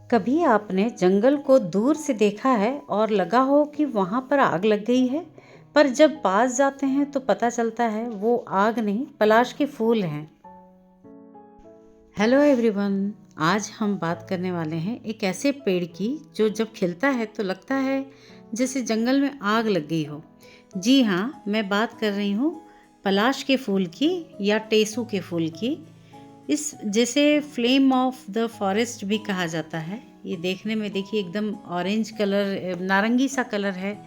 कभी आपने जंगल को दूर से देखा है और लगा हो कि वहाँ पर आग लग गई है, पर जब पास जाते हैं तो पता चलता है वो आग नहीं, पलाश के फूल हैं। हेलो एवरीवन, आज हम बात करने वाले हैं एक ऐसे पेड़ की जो जब खिलता है तो लगता है जैसे जंगल में आग लग गई हो। जी हाँ, मैं बात कर रही हूँ पलाश के फूल की या टेसू के फूल की। इस जैसे फ्लेम ऑफ द फॉरेस्ट भी कहा जाता है। ये देखने में देखिए एकदम ऑरेंज कलर, नारंगी सा कलर है,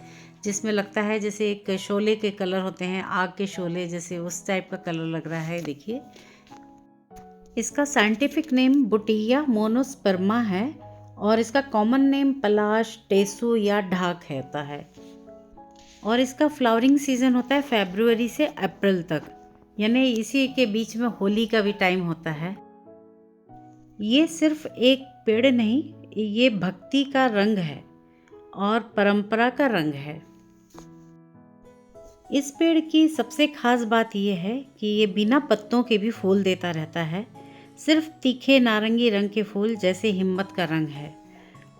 जिसमें लगता है जैसे एक शोले के कलर होते हैं, आग के शोले जैसे, उस टाइप का कलर लग रहा है। देखिए, इसका साइंटिफिक नेम बुटिया मोनोस्पर्मा है और इसका कॉमन नेम पलाश, टेसू या ढाक होता है। और इसका फ्लावरिंग सीजन होता है फरवरी से अप्रैल तक, यानी इसी के बीच में होली का भी टाइम होता है। ये सिर्फ एक पेड़ नहीं, ये भक्ति का रंग है और परंपरा का रंग है। इस पेड़ की सबसे खास बात यह है कि ये बिना पत्तों के भी फूल देता रहता है। सिर्फ तीखे नारंगी रंग के फूल जैसे हिम्मत का रंग है।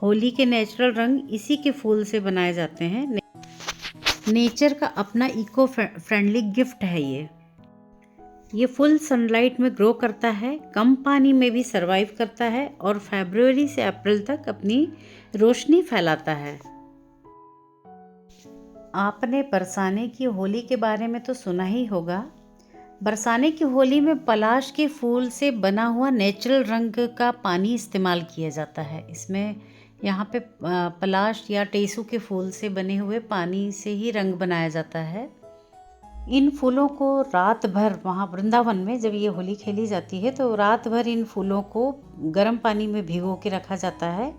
होली के नेचुरल रंग इसी के फूल से बनाए जाते हैं। नेचर का अपना इको फ्रेंडली गिफ्ट है ये फुल सनलाइट में ग्रो करता है, कम पानी में भी सरवाइव करता है और फरवरी से अप्रैल तक अपनी रोशनी फैलाता है। आपने बरसाने की होली के बारे में तो सुना ही होगा। बरसाने की होली में पलाश के फूल से बना हुआ नेचुरल रंग का पानी इस्तेमाल किया जाता है। इसमें यहाँ पे पलाश या टेसू के फूल से बने हुए पानी से ही रंग बनाया जाता है। इन फूलों को रात भर, वहाँ वृंदावन में जब ये होली खेली जाती है तो रात भर इन फूलों को गर्म पानी में भिगो के रखा जाता है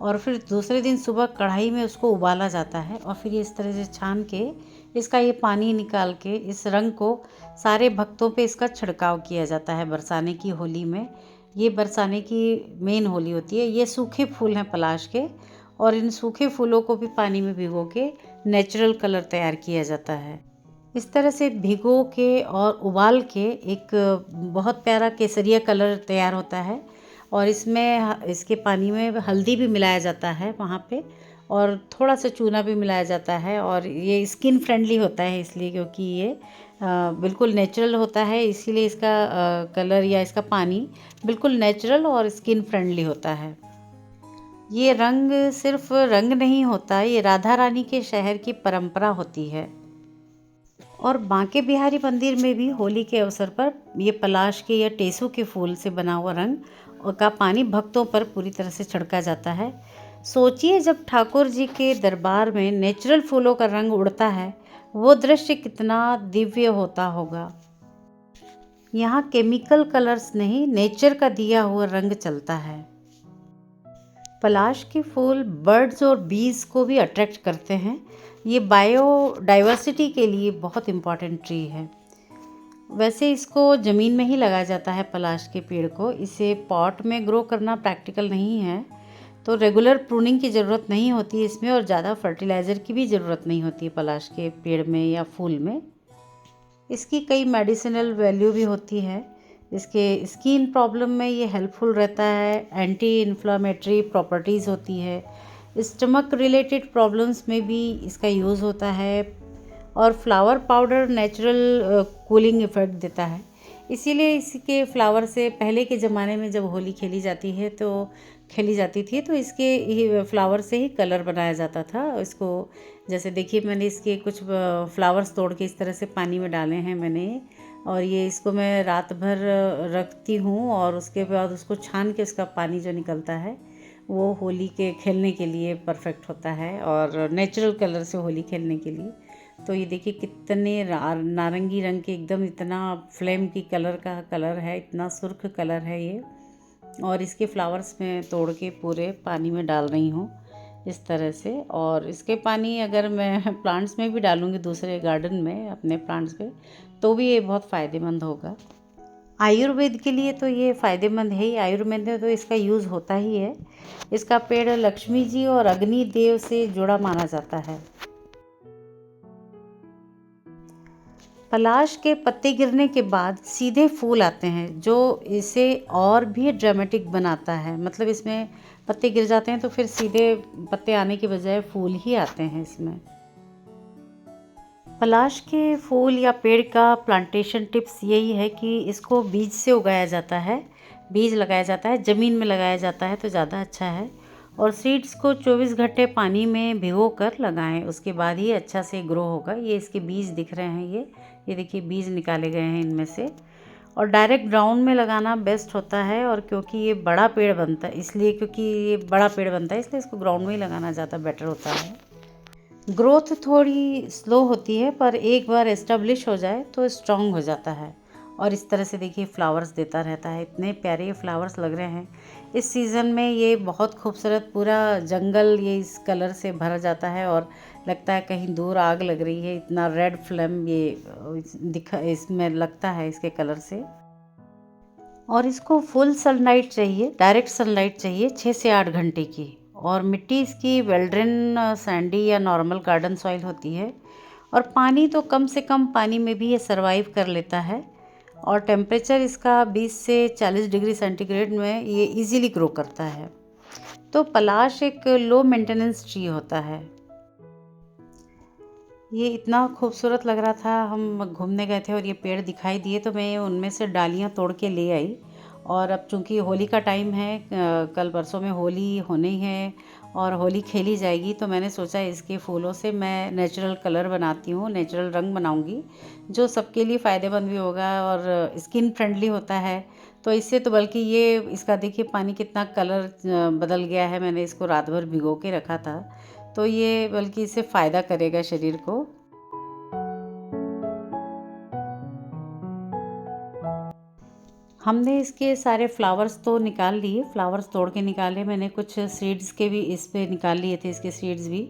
और फिर दूसरे दिन सुबह कढ़ाई में उसको उबाला जाता है और फिर इस तरह से छान के इसका ये पानी निकाल के इस रंग को सारे भक्तों पे इसका छिड़काव किया जाता है बरसाने की होली में। ये बरसाने की मेन होली होती है। ये सूखे फूल हैं पलाश के और इन सूखे फूलों को भी पानी में भिगो के नेचुरल कलर तैयार किया जाता है। इस तरह से भिगो के और उबाल के एक बहुत प्यारा केसरिया कलर तैयार होता है और इसमें इसके पानी में हल्दी भी मिलाया जाता है वहाँ पे और थोड़ा सा चूना भी मिलाया जाता है। और ये स्किन फ्रेंडली होता है इसलिए क्योंकि ये बिल्कुल नेचुरल होता है, इसीलिए इसका कलर या इसका पानी बिल्कुल नेचुरल और स्किन फ्रेंडली होता है। ये रंग सिर्फ रंग नहीं होता, ये राधा रानी के शहर की परंपरा होती है। और बांके बिहारी मंदिर में भी होली के अवसर पर ये पलाश के या टेसू के फूल से बना हुआ रंग का पानी भक्तों पर पूरी तरह से छिड़का जाता है। सोचिए, जब ठाकुर जी के दरबार में नेचुरल फूलों का रंग उड़ता है, वो दृश्य कितना दिव्य होता होगा। यहाँ केमिकल कलर्स नहीं, नेचर का दिया हुआ रंग चलता है। पलाश के फूल बर्ड्स और बीज को भी अट्रैक्ट करते हैं। ये बायोडाइवर्सिटी के लिए बहुत इम्पॉर्टेंट ट्री है। वैसे इसको ज़मीन में ही लगाया जाता है पलाश के पेड़ को। इसे पॉट में ग्रो करना प्रैक्टिकल नहीं है, तो रेगुलर प्रूनिंग की ज़रूरत नहीं होती है इसमें और ज़्यादा फर्टिलाइज़र की भी ज़रूरत नहीं होती है पलाश के पेड़ में या फूल में। इसकी कई मेडिसिनल वैल्यू भी होती है। इसके स्किन प्रॉब्लम में ये हेल्पफुल रहता है, एंटी इन्फ्लामेटरी प्रॉपर्टीज़ होती है। स्टमक रिलेटेड प्रॉब्लम्स में भी इसका यूज़ होता है और flower powder natural cooling effect देता है। इसीलिए इसके फ्लावर से पहले के ज़माने में जब होली खेली जाती थी तो इसके फ्लावर से ही कलर बनाया जाता था। इसको जैसे देखिए, मैंने इसके कुछ फ्लावर्स तोड़ के इस तरह से पानी में डाले हैं मैंने, और ये इसको मैं रात भर रखती हूँ और उसके बाद उसको छान के उसका पानी जो निकलता है वो होली के खेलने के लिए परफेक्ट होता है और नेचुरल कलर से होली खेलने के लिए। तो ये देखिए कितने नारंगी रंग के, एकदम इतना फ्लेम की कलर का कलर है, इतना सुर्ख कलर है ये। और इसके फ्लावर्स मैं तोड़ के पूरे पानी में डाल रही हूँ इस तरह से। और इसके पानी अगर मैं प्लांट्स में भी डालूँगी, दूसरे गार्डन में अपने प्लांट्स पे, तो भी ये बहुत फ़ायदेमंद होगा। आयुर्वेद के लिए तो ये फ़ायदेमंद है ही, आयुर्वेद में तो इसका यूज़ होता ही है। इसका पेड़ लक्ष्मी जी और अग्नि देव से जुड़ा माना जाता है। पलाश के पत्ते गिरने के बाद सीधे फूल आते हैं जो इसे और भी ड्रामेटिक बनाता है। मतलब इसमें पत्ते गिर जाते हैं तो फिर सीधे पत्ते आने के बजाय फूल ही आते हैं इसमें। पलाश के फूल या पेड़ का प्लांटेशन टिप्स यही है कि इसको बीज से उगाया जाता है, बीज लगाया जाता है, ज़मीन में लगाया जाता है तो ज़्यादा अच्छा है। और सीड्स को 24 घंटे पानी में भिगो कर लगाएं, उसके बाद ही अच्छा से ग्रो होगा। ये इसके बीज दिख रहे हैं, ये देखिए बीज निकाले गए हैं इनमें से। और डायरेक्ट ग्राउंड में लगाना बेस्ट होता है, और क्योंकि ये बड़ा पेड़ बनता है इसलिए इसको ग्राउंड में ही लगाना ज़्यादा बेटर होता है। ग्रोथ थोड़ी स्लो होती है पर एक बार एस्टेब्लिश हो जाए तो स्ट्रॉन्ग हो जाता है। और इस तरह से देखिए फ्लावर्स देता रहता है, इतने प्यारे ये फ्लावर्स लग रहे हैं। इस सीज़न में ये बहुत खूबसूरत, पूरा जंगल ये इस कलर से भर जाता है और लगता है कहीं दूर आग लग रही है, इतना रेड फ्लेम ये इसमें लगता है इसके कलर से। और इसको फुल सनलाइट चाहिए, डायरेक्ट सनलाइट चाहिए 6 से 8 घंटे की। और मिट्टी इसकी वेल्ड्रेन सैंडी या नॉर्मल गार्डन सॉइल होती है। और पानी तो कम से कम पानी में भी ये सर्वाइव कर लेता है। और टेम्परेचर इसका 20 से 40 डिग्री सेंटीग्रेड में ये इजीली ग्रो करता है। तो पलाश एक लो मेंटेनेंस ट्री होता है। ये इतना खूबसूरत लग रहा था, हम घूमने गए थे और ये पेड़ दिखाई दिए तो मैं उनमें से डालियाँ तोड़ के ले आई। और अब चूँकि होली का टाइम है, कल परसों में होली होनी है और होली खेली जाएगी, तो मैंने सोचा इसके फूलों से मैं नेचुरल कलर बनाती हूँ, नेचुरल रंग बनाऊँगी जो सबके लिए फ़ायदेमंद भी होगा और स्किन फ्रेंडली होता है। तो इससे तो बल्कि ये इसका देखिए पानी कितना कलर बदल गया है, मैंने इसको रात भर भिगो के रखा था, तो ये बल्कि इससे फ़ायदा करेगा शरीर को। हमने इसके सारे फ्लावर्स तो निकाल लिए, फ्लावर्स तोड़ के निकाले मैंने, कुछ सीड्स के भी इस पे निकाल लिए थे, इसके सीड्स भी।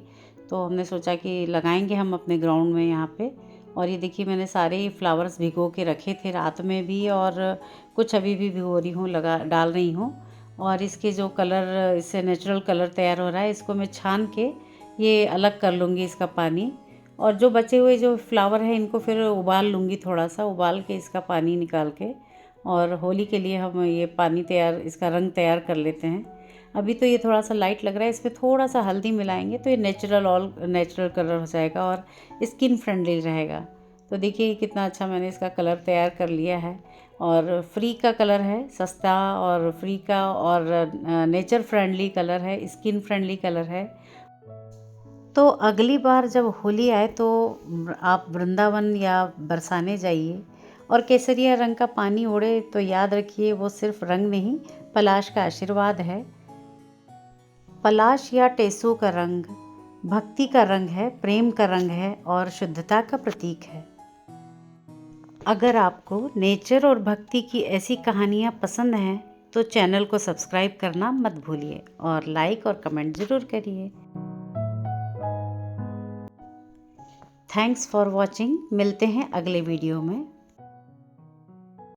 तो हमने सोचा कि लगाएंगे हम अपने ग्राउंड में यहाँ पे। और ये देखिए मैंने सारे ही फ्लावर्स भिगो के रखे थे रात में भी, और कुछ अभी भी भिगो रही हूँ, डाल रही हूँ। और इसके जो कलर, इससे नेचुरल कलर तैयार हो रहा है, इसको मैं छान के ये अलग कर लूँगी इसका पानी। और जो बचे हुए जो फ्लावर हैं इनको फिर उबाल लूँगी, थोड़ा सा उबाल के इसका पानी निकाल के। और होली के लिए हम ये पानी तैयार, इसका रंग तैयार कर लेते हैं। अभी तो ये थोड़ा सा लाइट लग रहा है, इसमें थोड़ा सा हल्दी मिलाएंगे तो ये नेचुरल कलर हो जाएगा और स्किन फ्रेंडली रहेगा। तो देखिए कितना अच्छा मैंने इसका कलर तैयार कर लिया है। और फ्री का कलर है, सस्ता और फ्री का, और नेचर फ्रेंडली कलर है, स्किन फ्रेंडली कलर है। तो अगली बार जब होली आए तो आप वृंदावन या बरसाने जाइए और केसरिया रंग का पानी उड़े तो याद रखिए वो सिर्फ रंग नहीं, पलाश का आशीर्वाद है। पलाश या टेसू का रंग भक्ति का रंग है, प्रेम का रंग है और शुद्धता का प्रतीक है। अगर आपको नेचर और भक्ति की ऐसी कहानियाँ पसंद हैं तो चैनल को सब्सक्राइब करना मत भूलिए और लाइक और कमेंट ज़रूर करिए। Thanks for watching. मिलते हैं अगले वीडियो में।